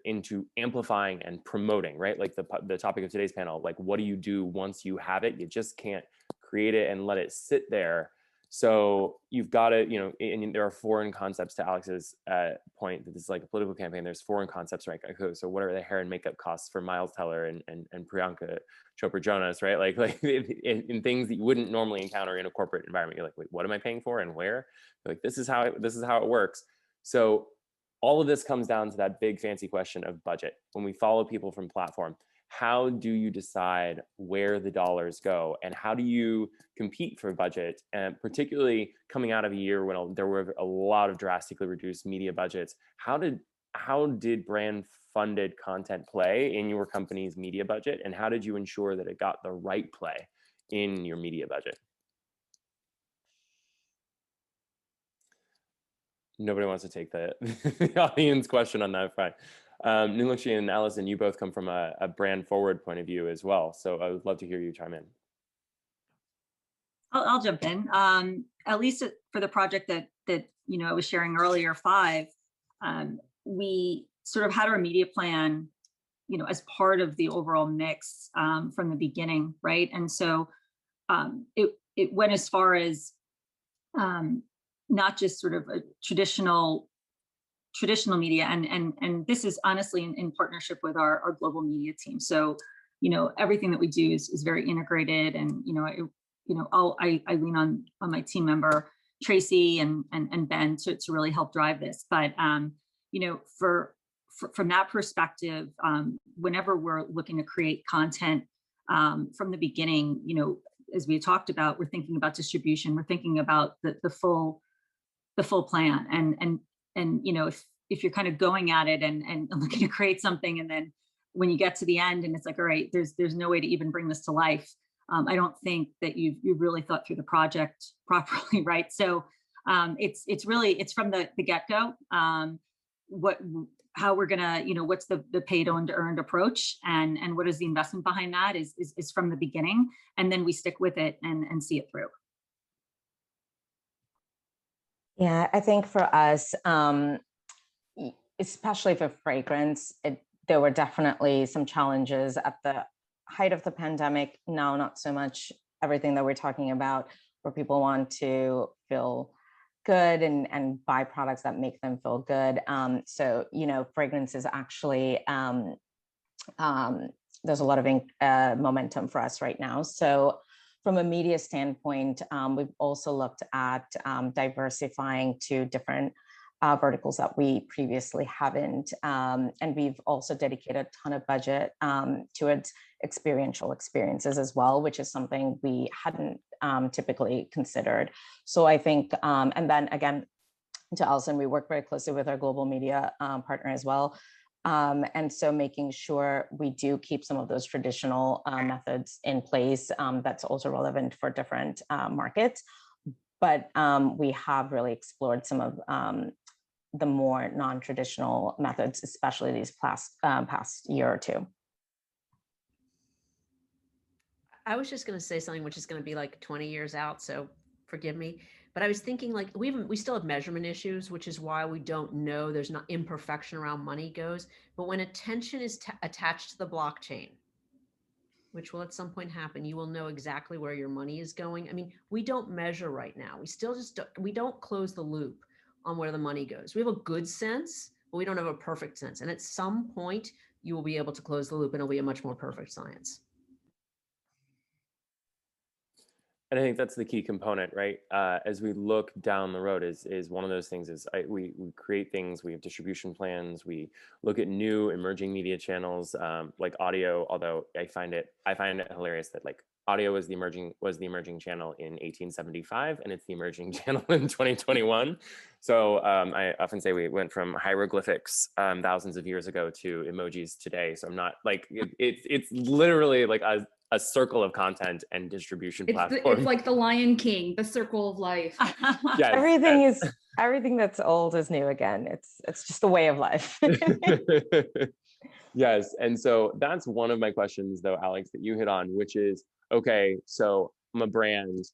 [SPEAKER 1] into amplifying and promoting, right? Like the topic of today's panel, like what do you do once you have it? You just can't create it and let it sit there. So you've got to, and there are foreign concepts, to Alex's point, that this is like a political campaign. There's foreign concepts, right? So what are the hair and makeup costs for Miles Teller and Priyanka Chopra Jonas, right? Like in things that you wouldn't normally encounter in a corporate environment. You're like, wait, what am I paying for and where? You're like, this is how it works. So all of this comes down to that big fancy question of budget. When we follow people from platform, how do you decide where the dollars go, and how do you compete for budget? And particularly coming out of a year when there were a lot of drastically reduced media budgets, how did brand funded content play in your company's media budget, and how did you ensure that it got the right play in your media budget? Nobody wants to take the audience question on that front. Nilukshi and Allison, you both come from a brand forward point of view as well. So I would love to hear you chime in.
[SPEAKER 5] I'll jump in. At least for the project that I was sharing earlier, 5, we sort of had our media plan, as part of the overall mix from the beginning, right? And so it went as far as not just sort of a traditional media, and this is honestly in partnership with our global media team. So, everything that we do is very integrated, and I lean on my team member Tracy and Ben to really help drive this. But from that perspective, whenever we're looking to create content from the beginning, as we talked about, we're thinking about distribution, we're thinking about the full plan, and if you're kind of going at it and looking to create something, and then when you get to the end and it's like, all right, there's no way to even bring this to life, I don't think that you've really thought through the project properly, right? So it's from the get-go, how we're gonna, what's the paid owned earned approach, and what is the investment behind that is from the beginning, and then we stick with it and see it through.
[SPEAKER 3] Yeah, I think for us, especially for fragrance, there were definitely some challenges at the height of the pandemic. Now, not so much everything that we're talking about, where people want to feel good and buy products that make them feel good. So, fragrance is actually, there's a lot of momentum for us right now. So from a media standpoint, we've also looked at diversifying to different verticals that we previously haven't. And we've also dedicated a ton of budget towards experiential experiences as well, which is something we hadn't typically considered. So I think, and then again, to Allison, we work very closely with our global media partner as well. And so making sure we do keep some of those traditional methods in place, that's also relevant for different markets. But we have really explored some of the more non-traditional methods, especially these past year or two.
[SPEAKER 2] I was just going to say something which is going to be like 20 years out, so forgive me. But I was thinking, like, we still have measurement issues, which is why we don't know. There's not imperfection around money goes. But when attention is attached to the blockchain, which will at some point happen, you will know exactly where your money is going. I mean, we don't measure right now. We still just we don't close the loop on where the money goes. We have a good sense, but we don't have a perfect sense. And at some point, you will be able to close the loop, and it'll be a much more perfect science.
[SPEAKER 1] And I think that's the key component, right? As we look down the road, is one of those things is we create things, we have distribution plans, we look at new emerging media channels like audio, although I find it hilarious that like audio was the emerging channel in 1875 and it's the emerging channel in 2021. So I often say we went from hieroglyphics thousands of years ago to emojis today. So I'm not like, it's literally like a circle of content and distribution platform.
[SPEAKER 4] It's like the Lion King, the circle of life.
[SPEAKER 3] Yes, everything that's old is new again. It's just a way of life.
[SPEAKER 1] Yes, and so that's one of my questions, though, Alex, that you hit on, which is, okay, so I'm a brand.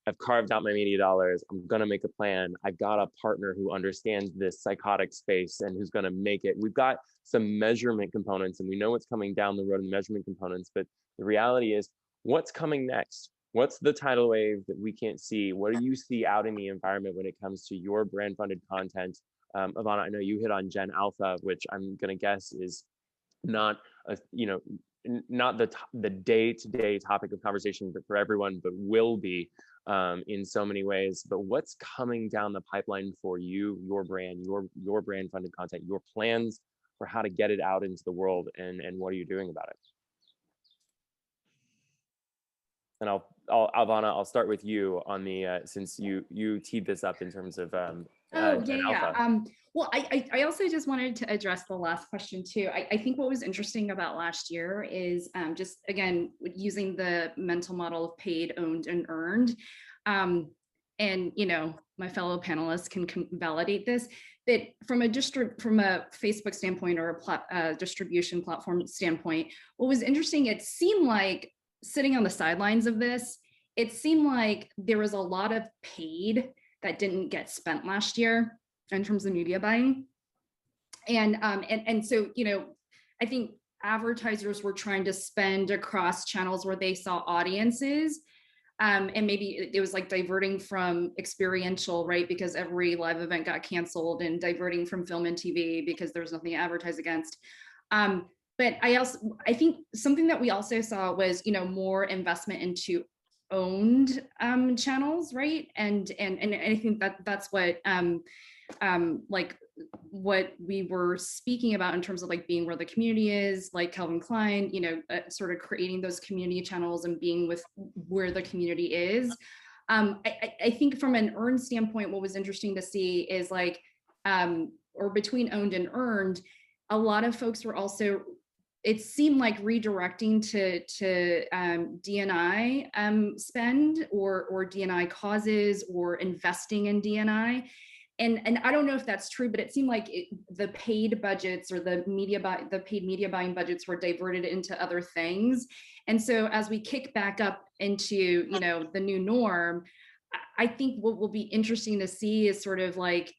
[SPEAKER 1] I've carved out my media dollars. I'm going to make a plan. I've got a partner who understands this psychotic space and who's going to make it. We've got some measurement components and we know what's coming down the road in measurement components, but the reality is what's coming next? What's the tidal wave that we can't see? What do you see out in the environment when it comes to your brand funded content? Ivana, I know you hit on Gen Alpha, which I'm going to guess is not not the day-to-day topic of conversation for everyone, but will be in so many ways. But what's coming down the pipeline for you, your brand, your brand funded content, your plans for how to get it out into the world, and what are you doing about it? And Ivana, I'll start with you on the since you teed this up in terms of Gen Alpha.
[SPEAKER 4] Well, I also just wanted to address the last question too. I think what was interesting about last year is just, again, using the mental model of paid, owned, and earned. And, my fellow panelists can validate this, that from a Facebook standpoint or a distribution platform standpoint, what was interesting, it seemed like, sitting on the sidelines of this, it seemed like there was a lot of paid that didn't get spent last year in terms of media buying. And so, I think advertisers were trying to spend across channels where they saw audiences. And maybe it was like diverting from experiential, right? Because every live event got canceled, and diverting from film and TV because there was nothing to advertise against. But I think something that we also saw was, more investment into owned channels, right? And I think that's what like what we were speaking about in terms of like being where the community is, like Calvin Klein, sort of creating those community channels and being with where the community is. I think from an earned standpoint, what was interesting to see is like, or between owned and earned, a lot of folks were also, it seemed like, redirecting to D&I spend or D&I causes, or investing in D&I. And I don't know if that's true, but it seemed like the paid budgets or the paid media buying budgets were diverted into other things. And so as we kick back up into, the new norm, I think what will be interesting to see is sort of like,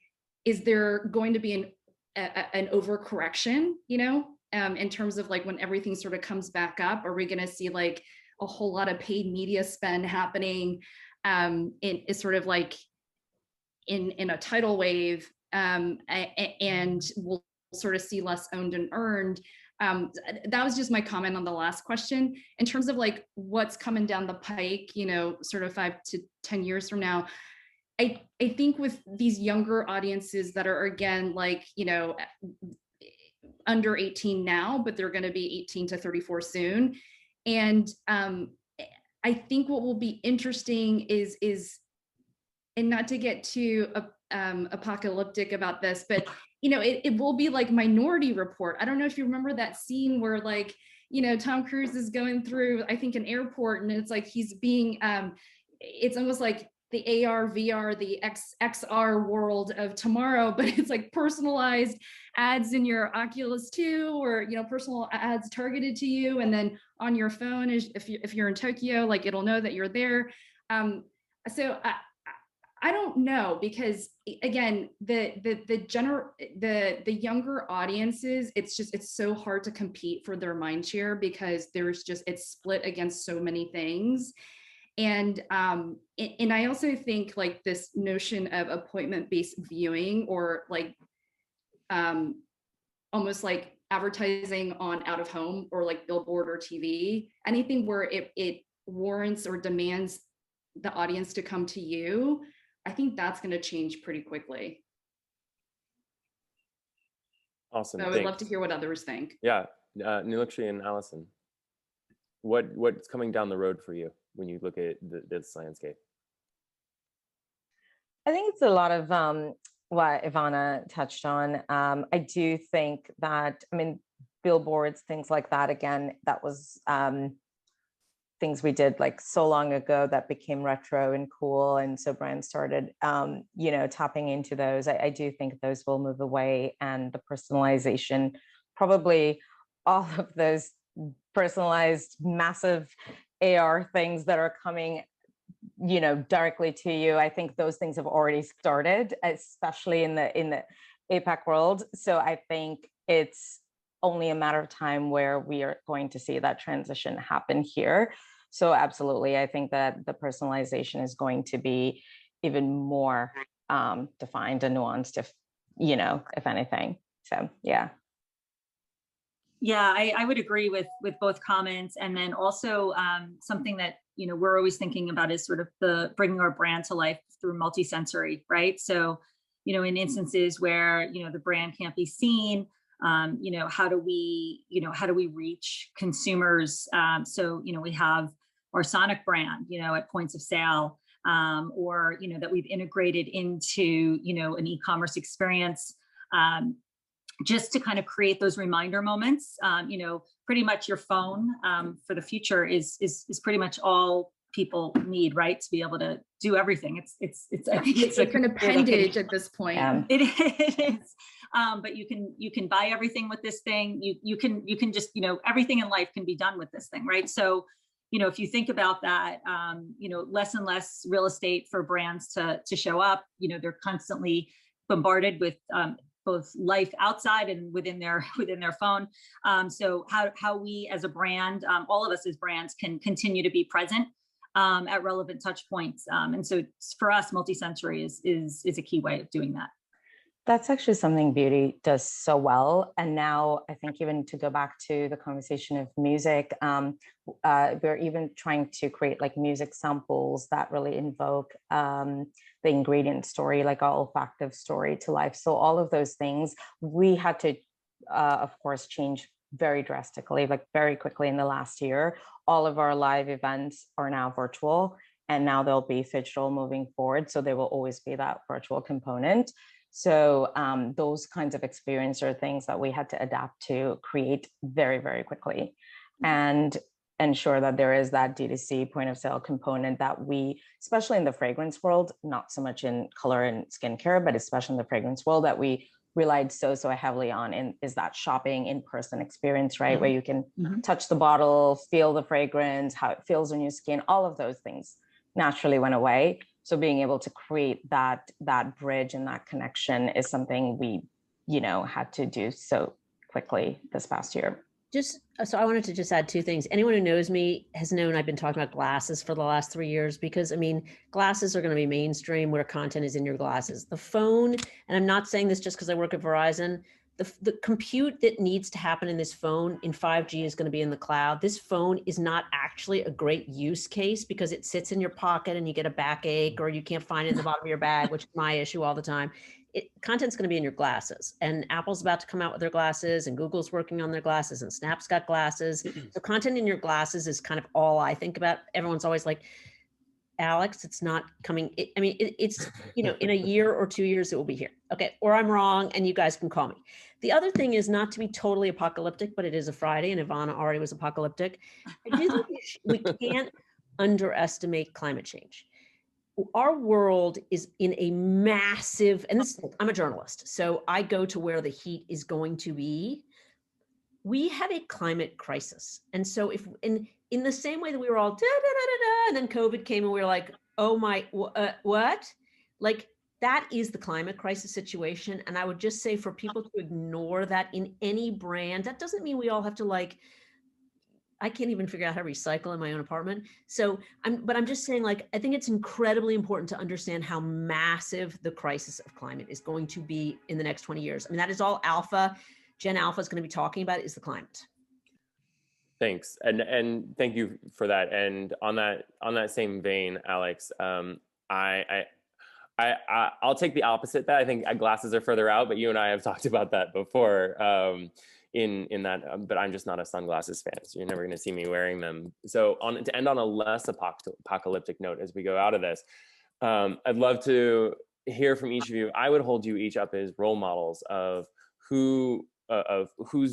[SPEAKER 4] is there going to be an overcorrection, you know, in terms of like when everything sort of comes back up? Are we going to see like a whole lot of paid media spend happening is sort of like in a tidal wave, and we'll sort of see less owned and earned? That was just my comment on the last question. In terms of like what's coming down the pike, you know, sort of 5 to 10 years from now, I think with these younger audiences that are, again, like, you know, under 18 now, but they're going to be 18 to 34 soon. And I think what will be interesting is, and not to get too apocalyptic about this, but, you know, it will be like Minority Report. I don't know if you remember that scene where, like, you know, Tom Cruise is going through, I think, an airport, and it's like he's being, it's almost like the AR, VR, the XR world of tomorrow, but it's like personalized ads in your Oculus 2, or, you know, personal ads targeted to you. And then on your phone, if you're in Tokyo, like, it'll know that you're there. So I don't know, because again, the younger audiences, it's so hard to compete for their mind share, because it's split against so many things. And I also think like this notion of appointment-based viewing, or like almost like advertising on out of home, or like billboard or TV, anything where it warrants or demands the audience to come to you, I think that's going to change pretty quickly.
[SPEAKER 1] Awesome.
[SPEAKER 4] So I would love to hear what others think.
[SPEAKER 1] Yeah, Nilukshi and Allison, what's coming down the road for you when you look at this landscape?
[SPEAKER 3] I think it's a lot of what Ivana touched on. I do think that, I mean, billboards, things like that, again, that was things we did like so long ago that became retro and cool. And so brands started, you know, tapping into those. I do think those will move away, and the personalization, probably all of those personalized massive AR things that are coming, you know, directly to you. I think those things have already started, especially in the APAC world. So I think it's only a matter of time where we are going to see that transition happen here. So absolutely, I think that the personalization is going to be even more defined and nuanced, if, you know, if anything. So yeah.
[SPEAKER 5] Yeah, I would agree with both comments. And then also something that, you know, we're always thinking about is sort of the bringing our brand to life through multisensory, right? So, you know, in instances where, you know, the brand can't be seen, you know, how do we reach consumers? So, you know, we have our Sonic brand, you know, at points of sale, or, you know, that we've integrated into, you know, an e-commerce experience, just to kind of create those reminder moments. You know, pretty much your phone for the future is pretty much all people need, right? To be able to do everything. I think it's
[SPEAKER 4] an appendage at this point.
[SPEAKER 5] It is. But you can buy everything with this thing. You can just, you know, everything in life can be done with this thing, right? So, you know, if you think about that, you know, less and less real estate for brands to show up. You know, they're constantly bombarded with both life outside and within their phone. So how we as a brand, all of us as brands, can continue to be present at relevant touch points. And so for us, multisensory is a key way of doing that.
[SPEAKER 3] That's actually something beauty does so well. And now I think, even to go back to the conversation of music, we're even trying to create like music samples that really invoke the ingredient story, like our olfactive story, to life. So all of those things we had to, of course, change very drastically, like very quickly in the last year. All of our live events are now virtual, and now they'll be digital moving forward. So there will always be that virtual component. So those kinds of experience are things that we had to adapt to create very, very quickly, and ensure that there is that D2C point of sale component that we, especially in the fragrance world, not so much in color and skincare, but especially in the fragrance world, that we relied so heavily on, is that shopping in-person experience, right? Mm-hmm. Where you can touch the bottle, feel the fragrance, how it feels on your skin, all of those things naturally went away. So being able to create that bridge and that connection is something we had to do so quickly this past year.
[SPEAKER 2] So I wanted to just add two things. Anyone who knows me has known I've been talking about glasses for the last 3 years, because I mean, glasses are going to be mainstream where content is in your glasses. The phone, and I'm not saying this just because I work at Verizon, the compute that needs to happen in this phone in 5G is going to be in the cloud. This phone is not actually a great use case because it sits in your pocket and you get a backache, or you can't find it in the bottom of your bag, which is my issue all the time. Content's going to be in your glasses, and Apple's about to come out with their glasses, and Google's working on their glasses, and Snap's got glasses. So content in your glasses is kind of all I think about. Everyone's always like, Alex, it's not coming. It's, in a year or 2 years, it will be here. Okay. Or I'm wrong, and you guys can call me. The other thing is not to be totally apocalyptic, but it is a Friday, and Ivana already was apocalyptic. I do think we can't underestimate climate change. Our world is in a massive, and I'm a journalist, so I go to where the heat is going to be. We have a climate crisis. And so if in the same way that we were all and then COVID came and we were like, oh my, what? Like, that is the climate crisis situation. And I would just say, for people to ignore that in any brand, that doesn't mean we all have to I can't even figure out how to recycle in my own apartment. So I'm just saying, I think it's incredibly important to understand how massive the crisis of climate is going to be in the next 20 years. I mean, that is all Gen Alpha is going to be talking about, is the climate.
[SPEAKER 1] Thanks, and thank you for that. And on that same vein, Alex, I'll take the opposite. That I think glasses are further out, but you and I have talked about that before. In that, but I'm just not a sunglasses fan, so you're never going to see me wearing them. So to end on a less apocalyptic note as we go out of this, I'd love to hear from each of you. I would hold you each up as role models of who's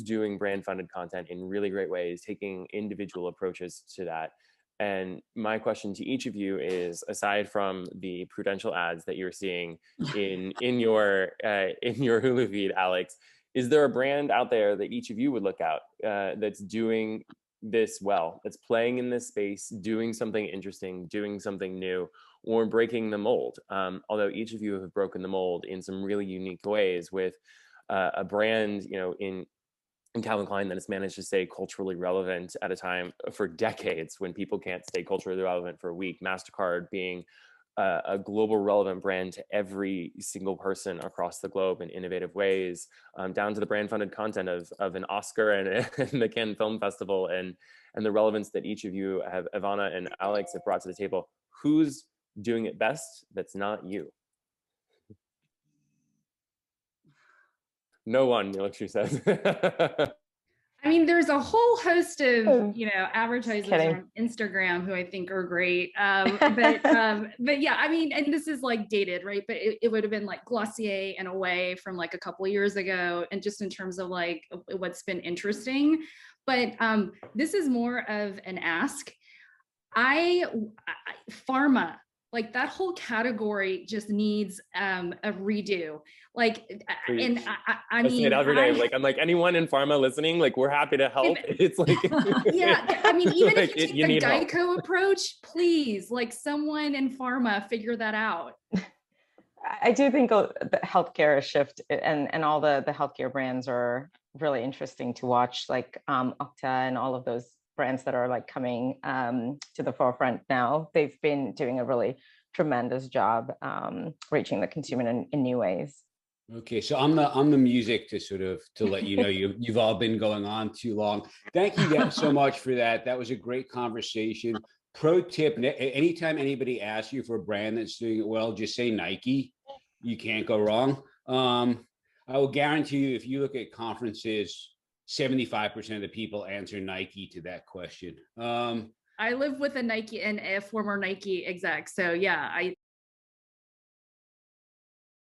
[SPEAKER 1] doing brand funded content in really great ways, taking individual approaches to that. And my question to each of you is, aside from the prudential ads that you're seeing in your Hulu feed, Alex, is there a brand out there that each of you would look out that's doing this well, that's playing in this space, doing something interesting, doing something new, or breaking the mold? Although each of you have broken the mold in some really unique ways, with a brand, in Calvin Klein, that has managed to stay culturally relevant at a time for decades when people can't stay culturally relevant for a week. MasterCard being a global relevant brand to every single person across the globe in innovative ways, down to the brand funded content of an Oscar and the Cannes Film Festival, and the relevance that each of you have, Ivana and Alex, have brought to the table. Who's doing it best that's not you? No one, Nilukshi says.
[SPEAKER 4] I mean, there's a whole host of, advertisers on Instagram who I think are great. But yeah, I mean, and this is dated, right? But it would have been Glossier and Away from a couple of years ago. And just in terms of what's been interesting, but this is more of an ask. Pharma, that whole category just needs a redo. And I mean, say it every day. I'm
[SPEAKER 1] anyone in pharma listening, we're happy to help. It's
[SPEAKER 4] yeah, I mean, even if you take the Geico approach, please, someone in pharma figure that out.
[SPEAKER 3] I do think the healthcare shift and all the healthcare brands are really interesting to watch, Okta and all of those brands that are coming to the forefront now. They've been doing a really tremendous job reaching the consumer in new ways.
[SPEAKER 6] Okay, so I'm the music to let you know you've all been going on too long. Thank you guys so much for that. That was a great conversation. Pro tip: anytime anybody asks you for a brand that's doing it well, just say Nike. You can't go wrong. I will guarantee you, if you look at conferences, 75% of the people answer Nike to that question.
[SPEAKER 4] I live with a Nike and a former Nike exec, so yeah,